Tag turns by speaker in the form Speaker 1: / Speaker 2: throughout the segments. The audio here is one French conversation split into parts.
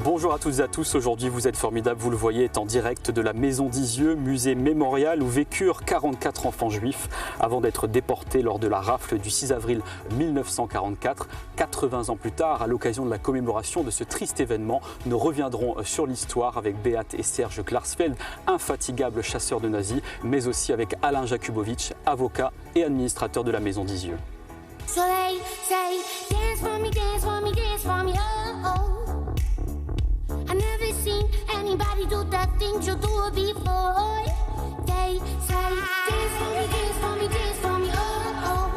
Speaker 1: Bonjour à toutes et à tous, aujourd'hui vous êtes formidables, vous le voyez, est en direct de la Maison d'Isieux, musée mémorial où vécurent 44 enfants juifs avant d'être déportés lors de la rafle du 6 avril 1944. 80 ans plus tard, à l'occasion de la commémoration de ce triste événement, nous reviendrons sur l'histoire avec Beat et Serge Klarsfeld, infatigables chasseurs de nazis, mais aussi avec Alain Jakubowicz, avocat et administrateur de la Maison d'Isieux.
Speaker 2: So they say, dance for me, dance for me, dance for me, oh, oh. I never seen anybody do the things you do before. They say, dance for me, dance for me, dance for me, oh, oh.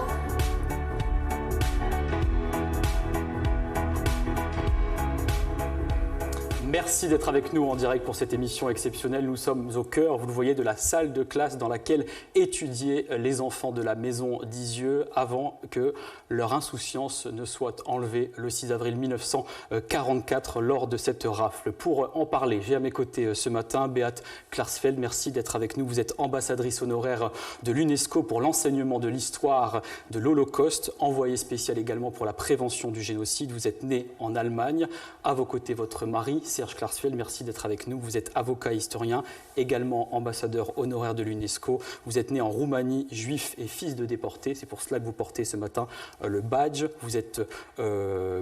Speaker 1: Merci d'être avec nous en direct pour cette émission exceptionnelle. Nous sommes au cœur, vous le voyez, de la salle de classe dans laquelle étudiaient les enfants de la Maison d'Isieux avant que leur insouciance ne soit enlevée le 6 avril 1944 lors de cette rafle. Pour en parler, j'ai à mes côtés ce matin Beat Klarsfeld. Merci d'être avec nous. Vous êtes ambassadrice honoraire de l'UNESCO pour l'enseignement de l'histoire de l'Holocauste, envoyée spéciale également pour la prévention du génocide. Vous êtes née en Allemagne. À vos côtés, votre mari, Serge Klarsfeld, merci d'être avec nous. Vous êtes avocat historien, également ambassadeur honoraire de l'UNESCO. Vous êtes né en Roumanie, juif et fils de déportés. C'est pour cela que vous portez ce matin le badge. Vous êtes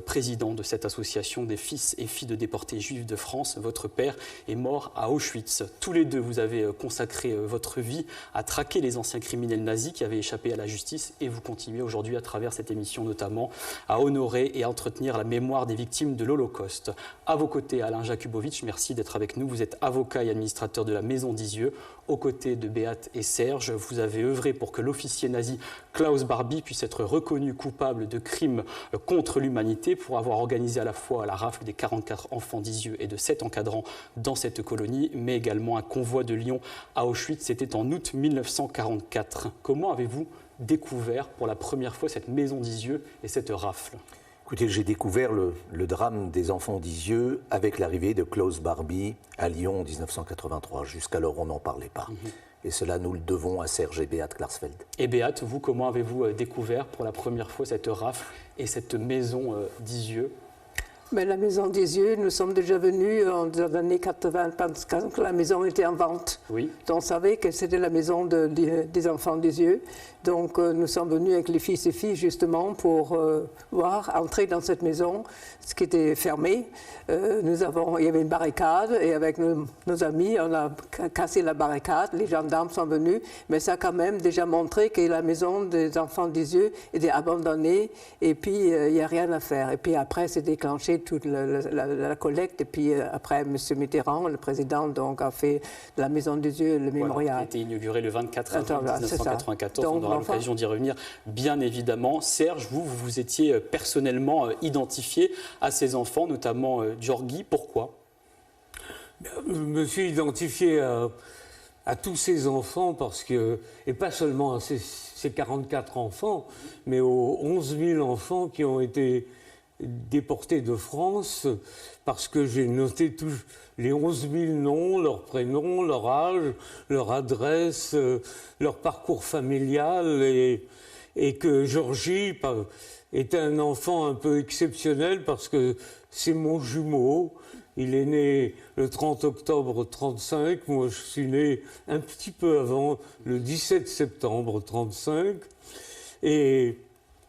Speaker 1: président de cette association des fils et filles de déportés juifs de France. Votre père est mort à Auschwitz. Tous les deux, vous avez consacré votre vie à traquer les anciens criminels nazis qui avaient échappé à la justice et vous continuez aujourd'hui à travers cette émission notamment à honorer et à entretenir la mémoire des victimes de l'Holocauste. À vos côtés, Alain Jakubowicz, merci d'être avec nous. Vous êtes avocat et administrateur de la Maison d'Isieux. Aux côtés de Beat et Serge, vous avez œuvré pour que l'officier nazi Klaus Barbie puisse être reconnu coupable de crimes contre l'humanité pour avoir organisé à la fois la rafle des 44 enfants d'Isieux et de 7 encadrants dans cette colonie, mais également un convoi de Lyon à Auschwitz. C'était en août 1944. Comment avez-vous découvert pour la première fois cette Maison d'Isieux et cette rafle ?
Speaker 3: Écoutez, j'ai découvert le drame des enfants d'Isieux avec l'arrivée de Klaus Barbie à Lyon en 1983. Jusqu'alors, on n'en parlait pas. Et cela, nous le devons à Serge et Beat Klarsfeld.
Speaker 1: Et Beat, vous, comment avez-vous découvert pour la première fois cette rafle et cette Maison d'Isieux ?
Speaker 4: Mais la Maison d'Isieux, nous sommes déjà venus dans les années 80, quand la maison était en vente.
Speaker 1: Oui.
Speaker 4: Donc, on savait que c'était la maison des enfants d'Isieux. Donc, nous sommes venus avec les fils et filles, justement, pour voir entrer dans cette maison, ce qui était fermé. Il y avait une barricade, et avec nos amis, on a cassé la barricade. Les gendarmes sont venus, mais ça a quand même déjà montré que la maison des enfants d'Isieux était abandonnée, et puis il n'y a rien à faire. Et puis après, c'est déclenché toute la collecte, et puis après, M. Mitterrand, le président, donc, a fait de la Maison d'Isieux le mémorial.
Speaker 1: Qui a été inauguré le 24 avril 1994.
Speaker 4: Donc,
Speaker 1: on aura l'occasion d'y revenir, bien évidemment. Serge, vous étiez personnellement identifié à ces enfants, notamment Giorgi. Pourquoi ?
Speaker 5: Je me suis identifié à tous ces enfants parce que, et pas seulement à ces 44 enfants, mais aux 11 000 enfants qui ont été déportés de France, parce que j'ai noté tous les 11 000 noms, leurs prénoms, leur âge, leur adresse, leur parcours familial, et que Giorgi est un enfant un peu exceptionnel parce que c'est mon jumeau. Il est né le 30 octobre 1935, moi je suis né un petit peu avant, le 17 septembre 1935, et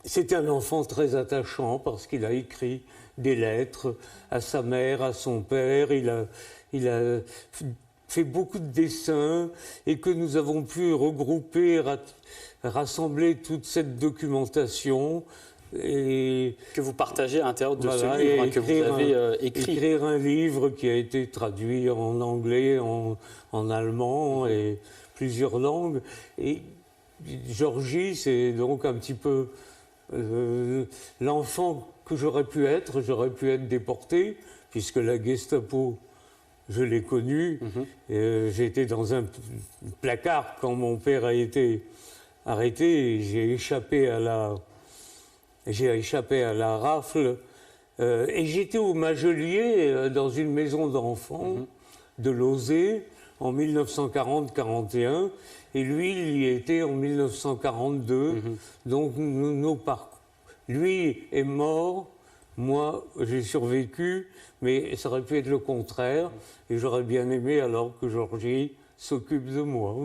Speaker 5: c'est un enfant très attachant parce qu'il a écrit des lettres à sa mère, à son père, il a fait beaucoup de dessins et que nous avons pu regrouper, rassembler toute cette documentation. Et
Speaker 1: que vous partagez à l'intérieur de
Speaker 5: voilà,
Speaker 1: ce livre que vous avez écrit.
Speaker 5: Écrire un livre qui a été traduit en anglais, en allemand et plusieurs langues. Et Giorgi, c'est donc un petit peu l'enfant que j'aurais pu être déporté, puisque la Gestapo, je l'ai connue. J'ai été dans un placard quand mon père a été arrêté et j'ai échappé à la rafle. Et j'étais au Magelier, dans une maison d'enfants de Lauzé, en 1940-41. Et lui, il y était en 1942. Donc, nos parcours. Lui est mort, moi, j'ai survécu, mais ça aurait pu être le contraire. Et j'aurais bien aimé alors que Georgie s'occupe de moi.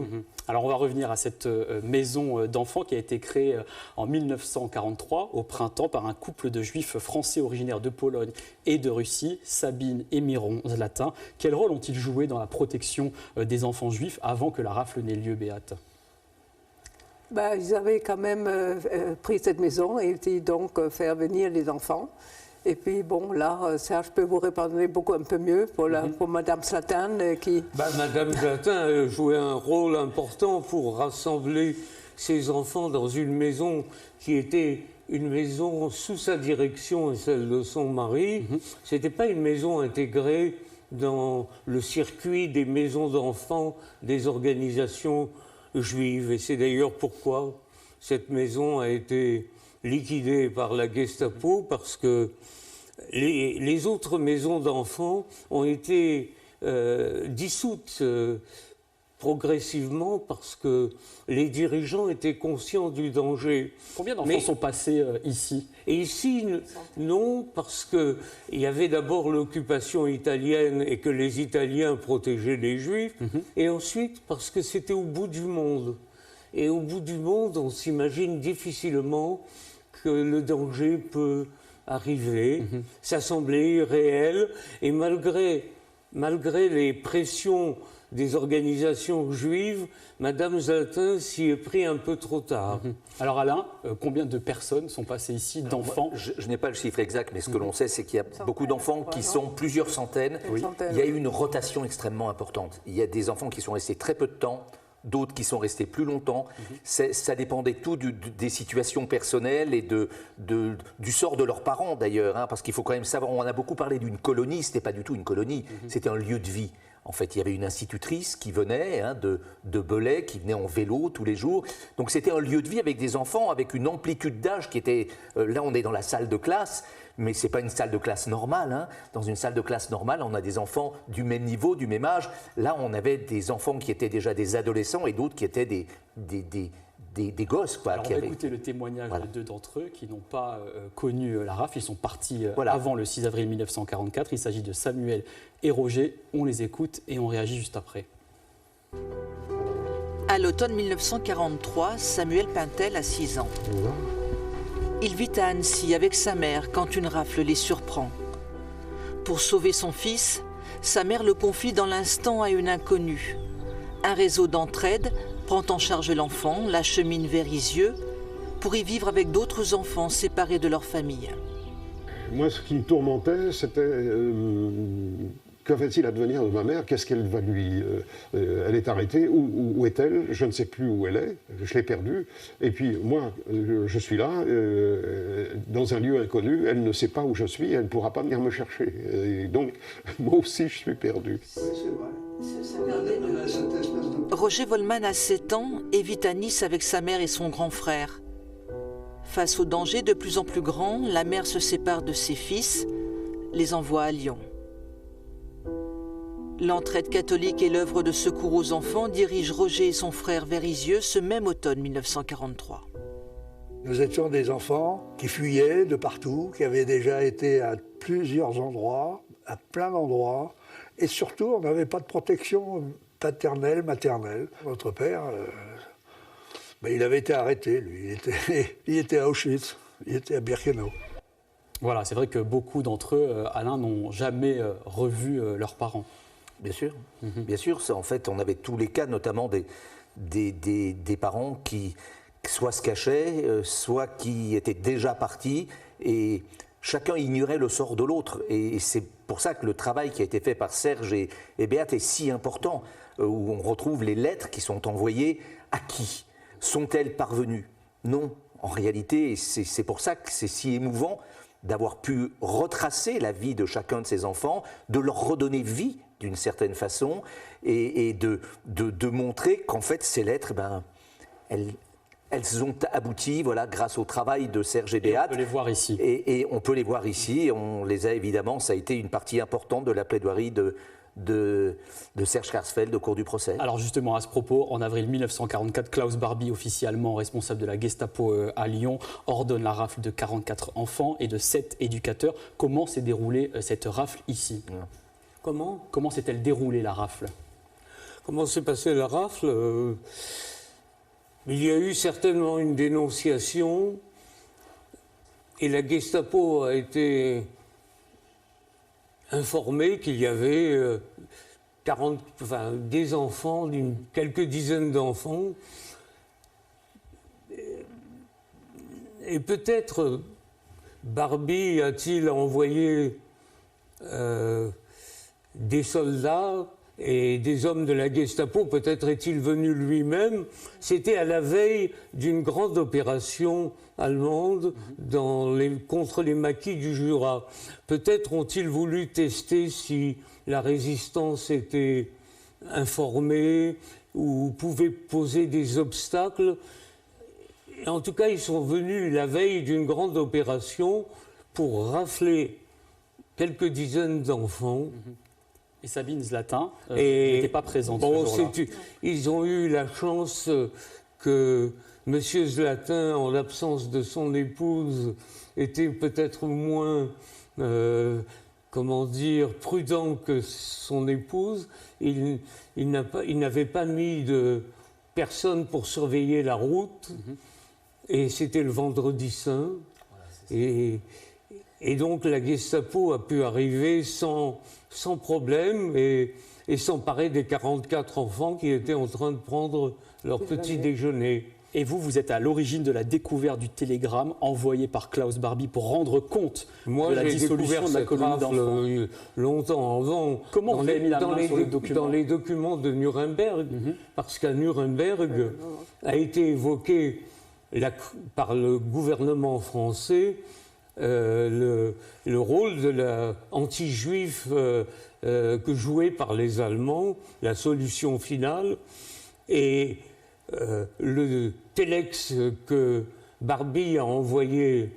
Speaker 1: Alors on va revenir à cette maison d'enfants qui a été créée en 1943 au printemps par un couple de juifs français originaires de Pologne et de Russie, Sabine et Miron Zlatin. Quel rôle ont-ils joué dans la protection des enfants juifs avant que la rafle n'ait lieu, Béate?
Speaker 4: Ils avaient quand même pris cette maison et donc faire venir les enfants. Et puis, bon, là, Serge peut vous répondre beaucoup un peu mieux pour Madame Zlatin qui...
Speaker 5: Madame Zlatin jouait un rôle important pour rassembler ces enfants dans une maison qui était une maison sous sa direction et celle de son mari. Ce n'était pas une maison intégrée dans le circuit des maisons d'enfants des organisations juives. Et c'est d'ailleurs pourquoi cette maison a été liquidée par la Gestapo, parce que les autres maisons d'enfants ont été dissoutes progressivement parce que les dirigeants étaient conscients du danger.
Speaker 1: Combien d'enfants sont passés ici?
Speaker 5: Et ici, non, parce qu'il y avait d'abord l'occupation italienne et que les Italiens protégeaient les Juifs, et ensuite parce que c'était au bout du monde. Et au bout du monde, on s'imagine difficilement que le danger peut arriver. Ça semblait irréel, et malgré les pressions des organisations juives, Madame Zlatin s'y est pris un peu trop tard.
Speaker 1: Alors Alain, combien de personnes sont passées ici, d'enfants?
Speaker 3: Je n'ai pas le chiffre exact, mais ce que l'on sait, c'est qu'il y a beaucoup d'enfants qui sont plusieurs centaines. Il y a eu une rotation extrêmement importante. Il y a des enfants qui sont restés très peu de temps, d'autres qui sont restés plus longtemps. Ça dépendait tout des situations personnelles et du sort de leurs parents d'ailleurs, parce qu'il faut quand même savoir, on a beaucoup parlé d'une colonie, ce n'était pas du tout une colonie, c'était un lieu de vie. En fait, il y avait une institutrice qui venait de Belay, qui venait en vélo tous les jours. Donc c'était un lieu de vie avec des enfants, avec une amplitude d'âge qui était... là, on est dans la salle de classe, mais ce n'est pas une salle de classe normale. Dans une salle de classe normale, on a des enfants du même niveau, du même âge. Là, on avait des enfants qui étaient déjà des adolescents et d'autres qui étaient des gosses.
Speaker 1: Alors, on va écouter le témoignage de deux d'entre eux qui n'ont pas connu la rafle. Ils sont partis avant le 6 avril 1944. Il s'agit de Samuel et Roger. On les écoute et on réagit juste après.
Speaker 6: À l'automne 1943, Samuel Pintel a 6 ans. Il vit à Annecy avec sa mère quand une rafle les surprend. Pour sauver son fils, sa mère le confie dans l'instant à une inconnue. Un réseau d'entraide prend en charge l'enfant, l'achemine vers Isieux, pour y vivre avec d'autres enfants séparés de leur famille.
Speaker 7: Moi, ce qui me tourmentait, c'était que va-t-il advenir de ma mère? Qu'est-ce qu'elle va lui... elle est arrêtée, où est-elle? Je ne sais plus où elle est, je l'ai perdue. Et puis moi, je suis là, dans un lieu inconnu, elle ne sait pas où je suis, elle ne pourra pas venir me chercher. Et donc, moi aussi, je suis perdu.
Speaker 6: Roger Volman a 7 ans et vit à Nice avec sa mère et son grand frère. Face au danger de plus en plus grand, la mère se sépare de ses fils, les envoie à Lyon. L'entraide catholique et l'œuvre de secours aux enfants dirigent Roger et son frère vers Isieux ce même automne 1943.
Speaker 8: Nous étions des enfants qui fuyaient de partout, qui avaient déjà été à plusieurs endroits, à plein d'endroits, et surtout on n'avait pas de protection paternelle, maternelle. Notre père, il avait été arrêté, lui, il était à Auschwitz, il était à Birkenau.
Speaker 1: Voilà, c'est vrai que beaucoup d'entre eux, Alain, n'ont jamais revu leurs parents.
Speaker 3: Bien sûr, bien sûr. En fait, on avait tous les cas, notamment des parents qui soit se cachaient, soit qui étaient déjà partis, et chacun ignorait le sort de l'autre. Et c'est pour ça que le travail qui a été fait par Serge et Béate est si important, où on retrouve les lettres qui sont envoyées à qui? Sont-elles parvenues? Non, en réalité, c'est pour ça que c'est si émouvant d'avoir pu retracer la vie de chacun de ces enfants, de leur redonner vie d'une certaine façon, et de montrer qu'en fait ces lettres, elles ont abouti, voilà, grâce au travail de Serge et Béate.
Speaker 1: On peut les voir ici.
Speaker 3: Et on peut les voir ici, on les a évidemment, ça a été une partie importante de la plaidoirie de de Serge Klarsfeld au cours du procès.
Speaker 1: Alors justement, à ce propos, en avril 1944, Klaus Barbie, officier allemand responsable de la Gestapo à Lyon, ordonne la rafle de 44 enfants et de 7 éducateurs. Comment s'est déroulée cette rafle ici ? Comment s'est-elle déroulée, la rafle ?
Speaker 5: Comment s'est passée la rafle ? Il y a eu certainement une dénonciation et la Gestapo a été informée qu'il y avait des enfants, quelques dizaines d'enfants. Et peut-être Barbie a-t-il envoyé des soldats et des hommes de la Gestapo, peut-être est-il venu lui-même. C'était à la veille d'une grande opération allemande contre les maquis du Jura. Peut-être ont-ils voulu tester si la résistance était informée ou pouvait poser des obstacles. Et en tout cas, ils sont venus la veille d'une grande opération pour rafler quelques dizaines d'enfants.
Speaker 1: Et Sabine Zlatin n'était pas présente ce jour-là.
Speaker 5: Ils ont eu la chance que M. Zlatin, en l'absence de son épouse, était peut-être moins, prudent que son épouse. Il n'avait pas mis de personne pour surveiller la route. Et c'était le vendredi saint. Et donc la Gestapo a pu arriver sans problème et s'emparer des 44 enfants qui étaient en train de prendre leur petit déjeuner.
Speaker 1: Et vous êtes à l'origine de la découverte du télégramme envoyé par Klaus Barbie pour rendre compte de la dissolution de la colonie d'enfants.
Speaker 5: Longtemps avant.
Speaker 1: Comment vous avez mis la main sur le document ?
Speaker 5: Dans les documents de Nuremberg, parce qu'à Nuremberg a été évoqué par le gouvernement français le rôle de l'anti-juif que jouait par les Allemands, la solution finale, et le téléx que Barbie a envoyé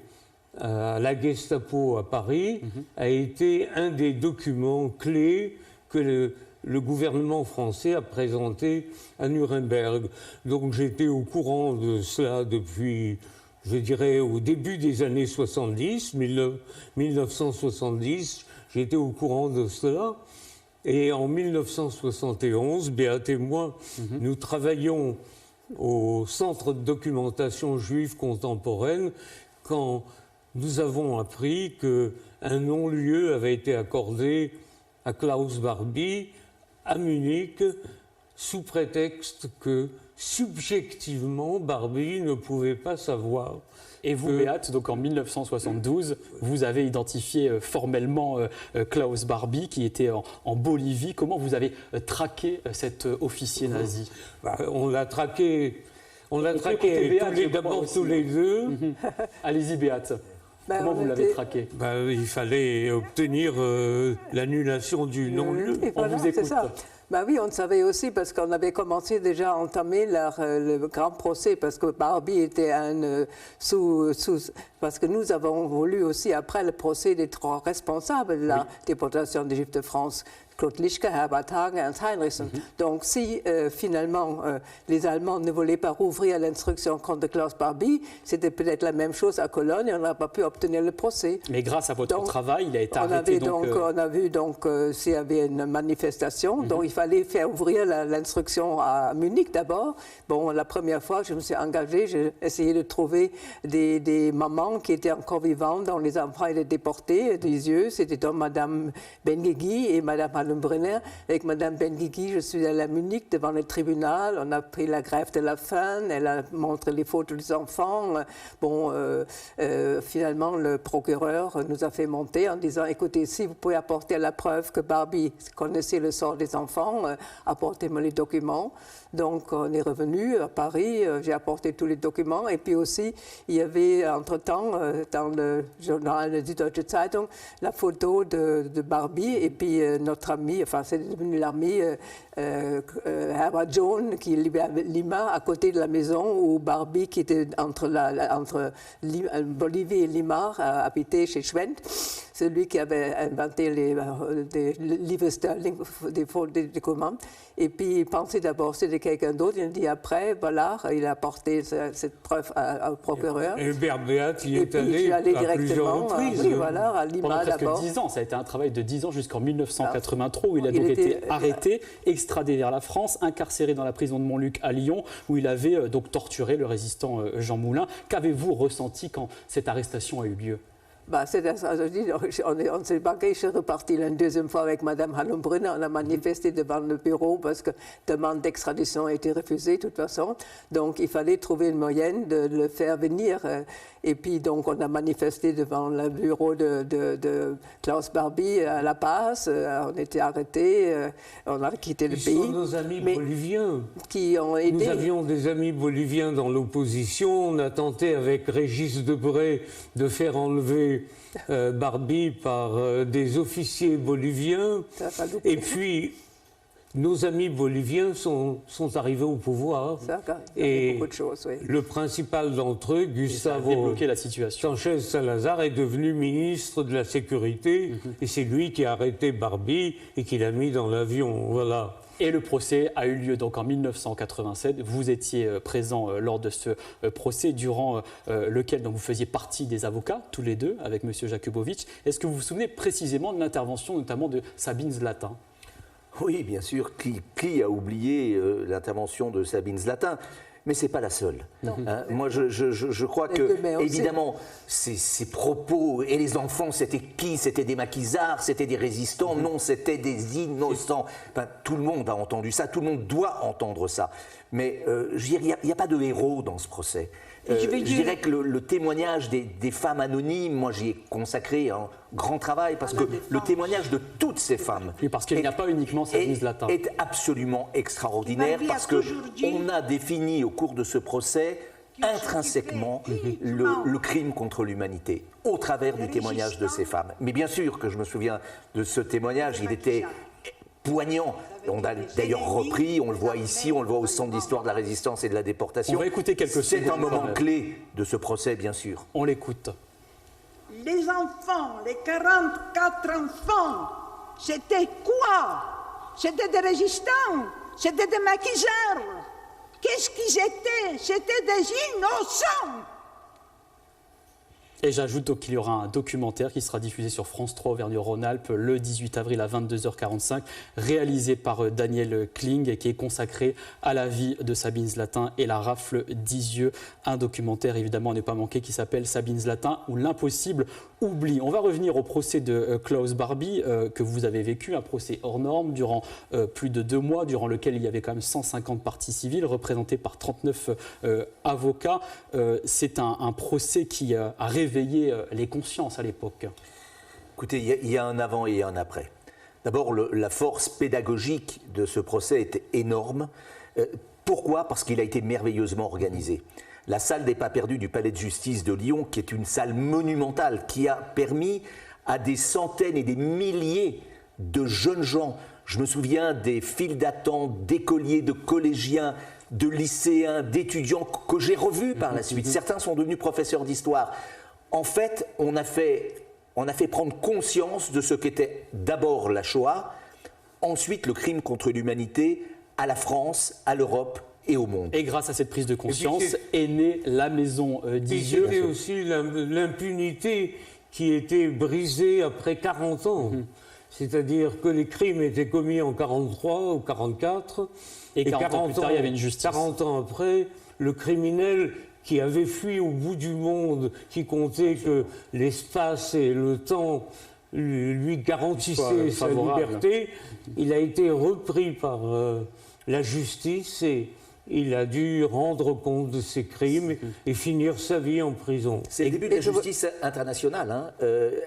Speaker 5: à la Gestapo à Paris a été un des documents clés que le gouvernement français a présenté à Nuremberg. Donc j'étais au courant de cela depuis, je dirais, au début des années 70, 1970, j'étais au courant de cela. Et en 1971, Béat et moi, nous travaillions au Centre de documentation juive contemporaine quand nous avons appris qu'un non-lieu avait été accordé à Klaus Barbie à Munich sous prétexte que subjectivement Barbie ne pouvait pas savoir.
Speaker 1: Et vous, Béat, donc en 1972, vous avez identifié formellement Klaus Barbie qui était en Bolivie. Comment vous avez traqué cet officier nazi ?
Speaker 5: On l'a traqué, d'abord tous les deux.
Speaker 1: Allez-y, Béat. Comment vous l'avez traqué ?
Speaker 5: Il fallait obtenir l'annulation du non-lieu.
Speaker 4: On vous écoute. Oui, on savait aussi parce qu'on avait commencé déjà à entamer le grand procès parce que Barbie était parce que nous avons voulu aussi, après le procès des 3 responsables de la déportation des Juifs de France, Claude Lischke, Herbert Hagen et Ernst Heinrichsen. Donc si finalement les Allemands ne voulaient pas rouvrir l'instruction contre Klaus Barbie, c'était peut-être la même chose à Cologne et on n'a pas pu obtenir le procès.
Speaker 1: Mais grâce à votre travail, il a été arrêté.
Speaker 4: On a vu s'il y avait une manifestation, donc il fallait faire ouvrir l'instruction à Munich d'abord. Bon, la première fois, je me suis engagée, j'ai essayé de trouver des mamans qui étaient encore vivantes, dont les enfants étaient déportés des yeux. C'était donc Madame Benguigui et Madame Hallenbrunner. Avec Madame Benguigui, je suis allée à Munich devant le tribunal. On a pris la grève de la faim. Elle a montré les photos des enfants. Bon, finalement, le procureur nous a fait monter en disant, écoutez, si vous pouvez apporter la preuve que Barbie connaissait le sort des enfants, apportez-moi les documents. Donc, on est revenu à Paris, j'ai apporté tous les documents. Et puis aussi, il y avait, entre-temps, dans le journal Die Deutsche Zeitung, la photo de Barbie et puis notre ami, enfin, c'est devenu l'ami Herbert John, qui est à Lima, à côté de la maison où Barbie, qui était entre Bolivie et Lima, habitait chez Schwendt. celui qui avait inventé des livres sterling, des commandes. Et puis, il pensait d'abord c'était quelqu'un d'autre. Il dit après, voilà, il a apporté cette preuve au procureur.
Speaker 5: Et Berbéat y est
Speaker 4: allé
Speaker 5: à plusieurs reprises.
Speaker 4: Oui, voilà, à Lima
Speaker 1: pendant presque
Speaker 4: d'abord.
Speaker 1: 10 ans. Ça a été un travail de 10 ans jusqu'en 1983, où il a donc été arrêté, extradé vers la France, incarcéré dans la prison de Montluc à Lyon, où il avait donc torturé le résistant Jean Moulin. Qu'avez-vous ressenti quand cette arrestation a eu lieu?
Speaker 4: On s'est barqué, je suis reparti la deuxième fois avec Mme Hallum-Brunner. On a manifesté devant le bureau parce que la demande d'extradition a été refusée de toute façon. Donc il fallait trouver une moyenne de le faire venir. Et puis donc on a manifesté devant le bureau de Klaus Barbie à La Paz. On était arrêtés, on a quitté le pays.
Speaker 5: Ils sont nos amis boliviens.
Speaker 4: Qui ont aidé.
Speaker 5: Nous avions des amis boliviens dans l'opposition. On a tenté avec Régis Debray de faire enlever Barbie par des officiers boliviens. Et puis, nos amis boliviens sont arrivés au pouvoir. Et
Speaker 4: beaucoup de choses, oui.
Speaker 5: le principal d'entre eux, Gustavo Sanchez Salazar, est devenu ministre de la Sécurité. Et c'est lui qui a arrêté Barbie et qui l'a mis dans l'avion. Voilà.
Speaker 1: Et le procès a eu lieu donc en 1987. Vous étiez présent lors de ce procès, durant lequel donc, vous faisiez partie des avocats, tous les deux, avec M. Jakubowicz. Est-ce que vous vous souvenez précisément de l'intervention notamment de Sabine Zlatin?
Speaker 3: Oui, bien sûr. Qui a oublié l'intervention de Sabine Zlatin? Mais ce n'est pas la seule. Hein, moi, je crois que, évidemment, ces propos, et les enfants, c'était qui? C'était des maquisards, c'était des résistants? Non, c'était des innocents. Enfin, tout le monde a entendu ça, tout le monde doit entendre ça. Mais il n'y a pas de héros dans ce procès. Je dirais que le témoignage des femmes anonymes, moi j'y ai consacré un grand travail parce que le témoignage de toutes ces femmes,
Speaker 1: oui, parce qu'il n'y a pas uniquement Sabine Zlatin,
Speaker 3: est absolument extraordinaire parce qu'on a défini au cours de ce procès intrinsèquement le crime contre l'humanité au travers du témoignage de ces femmes. Mais bien sûr que je me souviens de ce témoignage, il était poignant. On a d'ailleurs repris, on le voit ici, on le voit au Centre d'histoire de la résistance et de la déportation.
Speaker 1: On va écouter quelques secondes.
Speaker 3: C'est un moment clé de ce procès, bien sûr.
Speaker 1: On l'écoute.
Speaker 9: Les enfants, les 44 enfants, c'était quoi? C'était des résistants, c'était des maquisards. Qu'est-ce qu'ils étaient? C'était des innocents.
Speaker 1: Et j'ajoute donc qu'il y aura un documentaire qui sera diffusé sur France 3 Auvergne-Rhône-Alpes le 18 avril à 22h45, réalisé par Daniel Kling et qui est consacré à la vie de Sabine Zlatin et la rafle d'Isieux. Un documentaire évidemment à ne pas manquer qui s'appelle Sabine Zlatin ou l'impossible oubli. On va revenir au procès de Klaus Barbie que vous avez vécu, un procès hors norme durant plus de 2 mois, durant lequel il y avait quand même 150 parties civiles représentées par 39 avocats. C'est un procès qui a réveillé les consciences à l'époque.
Speaker 3: Écoutez, il y a un avant et un après. D'abord, la force pédagogique de ce procès était énorme. Pourquoi? Parce qu'il a été merveilleusement organisé. La salle des pas perdus du Palais de Justice de Lyon, qui est une salle monumentale, qui a permis à des centaines et des milliers de jeunes gens, je me souviens des files d'attente, d'écoliers, de collégiens, de lycéens, d'étudiants que j'ai revus par la suite. Certains sont devenus professeurs d'histoire. En fait, on a fait prendre conscience de ce qu'était d'abord la Shoah, ensuite le crime contre l'humanité à la France, à l'Europe et au monde.
Speaker 1: Et grâce à cette prise de conscience est née la maison d'Isieux.
Speaker 5: C'était aussi l'impunité qui était brisée après 40 ans. C'est-à-dire que les crimes étaient commis en 43 ou 44.
Speaker 1: Et 40 ans plus tard, il y avait une justice.
Speaker 5: 40 ans après, le criminel qui avait fui au bout du monde, qui comptait que l'espace et le temps lui garantissaient sa liberté, il a été repris par la justice et il a dû rendre compte de ses crimes et finir sa vie en prison.
Speaker 3: C'est le début de la justice internationale. Hein.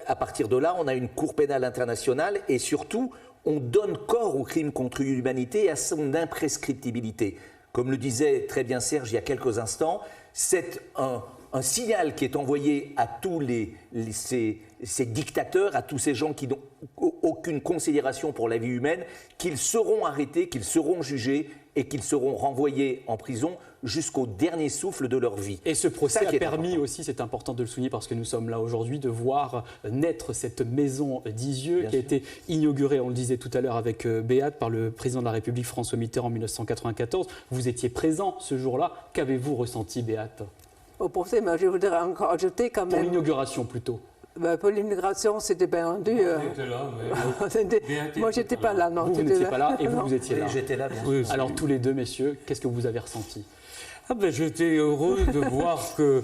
Speaker 3: À partir de là, on a une cour pénale internationale et surtout, on donne corps au crime contre l'humanité et à son imprescriptibilité. Comme le disait très bien Serge il y a quelques instants, c'est un signal qui est envoyé à tous ces dictateurs, à tous ces gens qui n'ont aucune considération pour la vie humaine, qu'ils seront arrêtés, qu'ils seront jugés et qu'ils seront renvoyés en prison jusqu'au dernier souffle de leur vie.
Speaker 1: Et ce procès a permis aussi, c'est important de le souligner parce que nous sommes là aujourd'hui, de voir naître cette maison d'Isieux qui a été inaugurée, on le disait tout à l'heure avec Béate, par le président de la République François Mitterrand en 1994. Vous étiez présent ce jour-là. Qu'avez-vous ressenti, Béate?
Speaker 4: Au procès, mais je voudrais encore ajouter quand même...
Speaker 1: Pour l'inauguration plutôt.
Speaker 4: Pour l'immigration, c'était bien rendu.
Speaker 5: J'étais là, mais...
Speaker 4: Moi, j'étais pas là, non.
Speaker 1: Vous n'étiez pas là et vous étiez là.
Speaker 3: J'étais là, bien sûr.
Speaker 5: Oui,
Speaker 1: Alors, tous les deux, messieurs, qu'est-ce que vous avez ressenti?
Speaker 5: J'étais heureux de voir que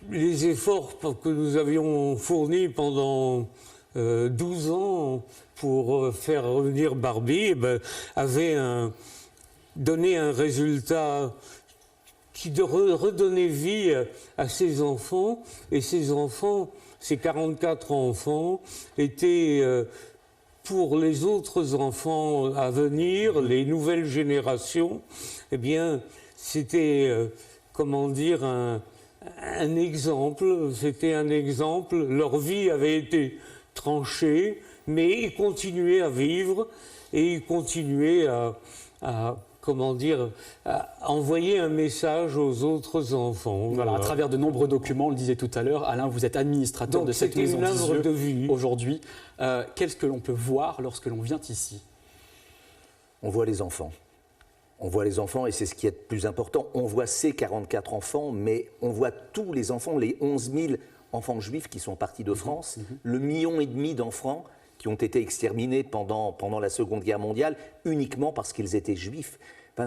Speaker 5: les efforts que nous avions fournis pendant 12 ans pour faire revenir Barbie avaient donné un résultat qui redonnait vie à ces enfants. Et ces enfants, ces 44 enfants, étaient pour les autres enfants à venir, les nouvelles générations, eh bien, c'était, comment dire, un exemple. C'était un exemple. Leur vie avait été tranchée, mais ils continuaient à vivre et ils continuaient à comment dire, à envoyer un message aux autres enfants.
Speaker 1: Voilà, à travers de nombreux documents, on le disait tout à l'heure, Alain, vous êtes administrateur de cette maison d'Isieux aujourd'hui. Qu'est-ce que l'on peut voir lorsque l'on vient ici?
Speaker 3: On voit les enfants. On voit les enfants et c'est ce qui est le plus important. On voit ces 44 enfants, mais on voit tous les enfants, les 11 000 enfants juifs qui sont partis de France, le 1,5 million d'enfants qui ont été exterminés pendant la Seconde Guerre mondiale uniquement parce qu'ils étaient juifs. Enfin,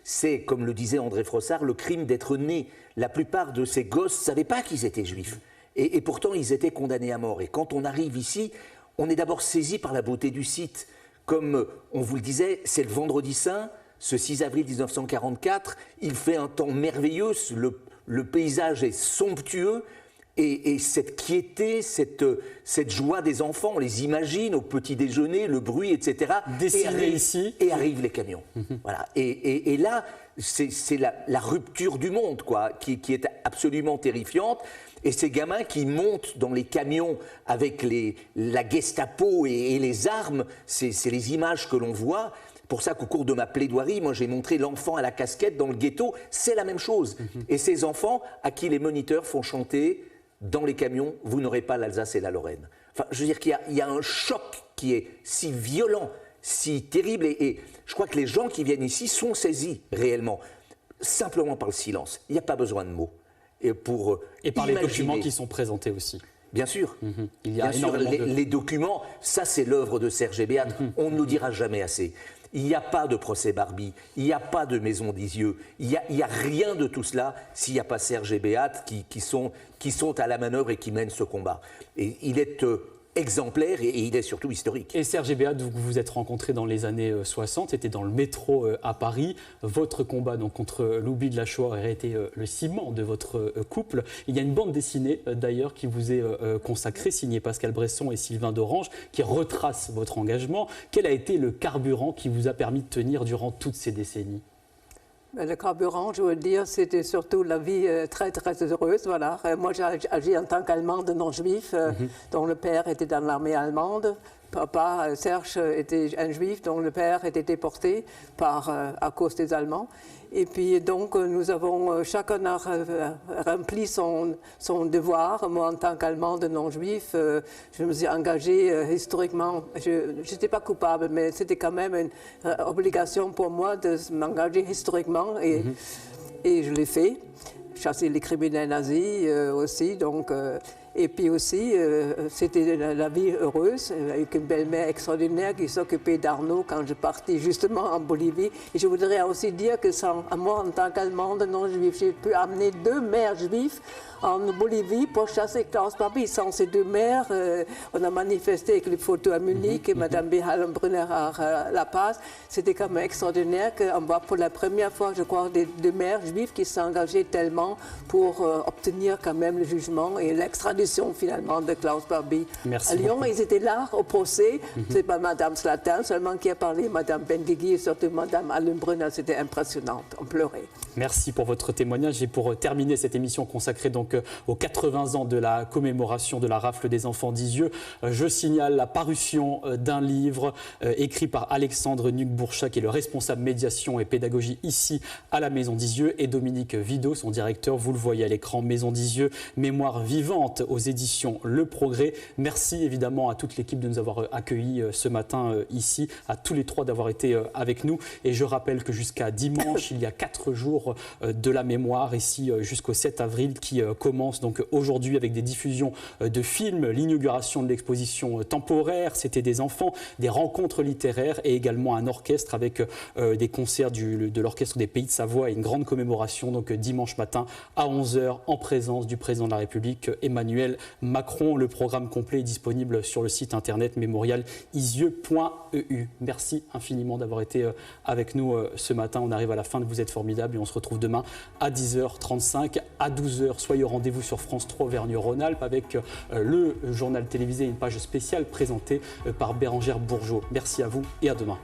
Speaker 3: c'est, comme le disait André Frossard, le crime d'être né. La plupart de ces gosses ne savaient pas qu'ils étaient juifs. Et pourtant, ils étaient condamnés à mort. Et quand on arrive ici, on est d'abord saisi par la beauté du site. Comme on vous le disait, c'est le Vendredi Saint, ce 6 avril 1944. Il fait un temps merveilleux, le paysage est somptueux. Et cette quiété, cette joie des enfants, on les imagine au petit déjeuner, le bruit, etc.
Speaker 1: Dessiné ici.
Speaker 3: Et arrivent les camions. Voilà. Et là, c'est la rupture du monde, quoi, qui est absolument terrifiante. Et ces gamins qui montent dans les camions avec la Gestapo et les armes, c'est les images que l'on voit. Pour ça qu'au cours de ma plaidoirie, moi j'ai montré l'enfant à la casquette dans le ghetto, c'est la même chose. Et ces enfants à qui les moniteurs font chanter dans les camions, vous n'aurez pas l'Alsace et la Lorraine. Enfin, je veux dire qu'il y a un choc qui est si violent, si terrible, et je crois que les gens qui viennent ici sont saisis réellement, simplement par le silence. Il n'y a pas besoin de mots. Et
Speaker 1: par les documents qui sont présentés aussi.
Speaker 3: Bien sûr.
Speaker 1: Il y a énormément
Speaker 3: les documents, ça c'est l'œuvre de Serge et Béate, on ne nous dira jamais assez. Il n'y a pas de procès Barbie, il n'y a pas de maison d'Isieux, il n'y a rien de tout cela s'il n'y a pas Serge et Béate qui sont à la manœuvre et qui mènent ce combat. Et il est exemplaire et il est surtout historique.
Speaker 1: Et Serge et Béate, vous vous êtes rencontrés dans les années 60, c'était dans le métro à Paris. Votre combat donc, contre l'oubli de la Shoah aurait été le ciment de votre couple. Il y a une bande dessinée d'ailleurs qui vous est consacrée, signée Pascal Bresson et Sylvain Dorange, qui retrace votre engagement. Quel a été le carburant qui vous a permis de tenir durant toutes ces décennies?
Speaker 4: Le carburant, je veux dire, c'était surtout la vie très, très heureuse. Voilà. Moi, j'ai agi en tant qu'Allemande non juif, dont le père était dans l'armée allemande. Papa, Serge, était un juif dont le père était déporté à cause des Allemands. Et puis, donc, nous avons, chacun a rempli son devoir. Moi, en tant qu'Allemande non juif, je me suis engagée historiquement. Je n'étais pas coupable, mais c'était quand même une obligation pour moi de m'engager historiquement. Et je l'ai fait. Chasser les criminels nazis aussi, donc... Et puis aussi, c'était la vie heureuse, avec une belle-mère extraordinaire qui s'occupait d'Arnaud quand je partais justement en Bolivie. Et je voudrais aussi dire que moi, en tant qu'Allemande non juive, j'ai pu amener 2 mères juives en Bolivie pour chasser Klaus Barbie. Sans ces 2 mères, on a manifesté avec les photos à Munich et Mme Behalem Brunner à La Paz. C'était quand même extraordinaire qu'on voit pour la première fois, je crois, des 2 mères juives qui s'engageaient tellement pour obtenir quand même le jugement et l'extradition finalement de Klaus Barbie.
Speaker 1: Merci
Speaker 4: à Lyon,
Speaker 1: beaucoup.
Speaker 4: ils étaient là au procès. C'est pas Mme Slatin seulement qui a parlé, Mme Benguigui et surtout Mme Allenbrunner. C'était impressionnant. On pleurait.
Speaker 1: Merci pour votre témoignage et pour terminer cette émission consacrée donc donc aux 80 ans de la commémoration de la rafle des enfants d'Isieux. Je signale la parution d'un livre écrit par Alexandre Nuc-Bourcha, qui est le responsable médiation et pédagogie ici à la Maison d'Isieux, et Dominique Vidot, son directeur. Vous le voyez à l'écran, Maison d'Isieux, mémoire vivante aux éditions Le Progrès. Merci évidemment à toute l'équipe de nous avoir accueillis ce matin ici, à tous les trois d'avoir été avec nous. Et je rappelle que jusqu'à dimanche, il y a 4 jours de la mémoire ici jusqu'au 7 avril qui commence donc aujourd'hui avec des diffusions de films, l'inauguration de l'exposition temporaire, c'était des enfants, des rencontres littéraires et également un orchestre avec des concerts de l'orchestre des Pays de Savoie et une grande commémoration donc dimanche matin à 11h en présence du président de la République Emmanuel Macron. Le programme complet est disponible sur le site internet mémorialisieux.eu. Merci infiniment d'avoir été avec nous ce matin. On arrive à la fin de Vous êtes formidables et on se retrouve demain à 10h35. À 12h, soyez au rendez-vous sur France 3 Auvergne-Rhône-Alpes avec le journal télévisé et une page spéciale présentée par Bérangère Bourgeot. Merci à vous et à demain.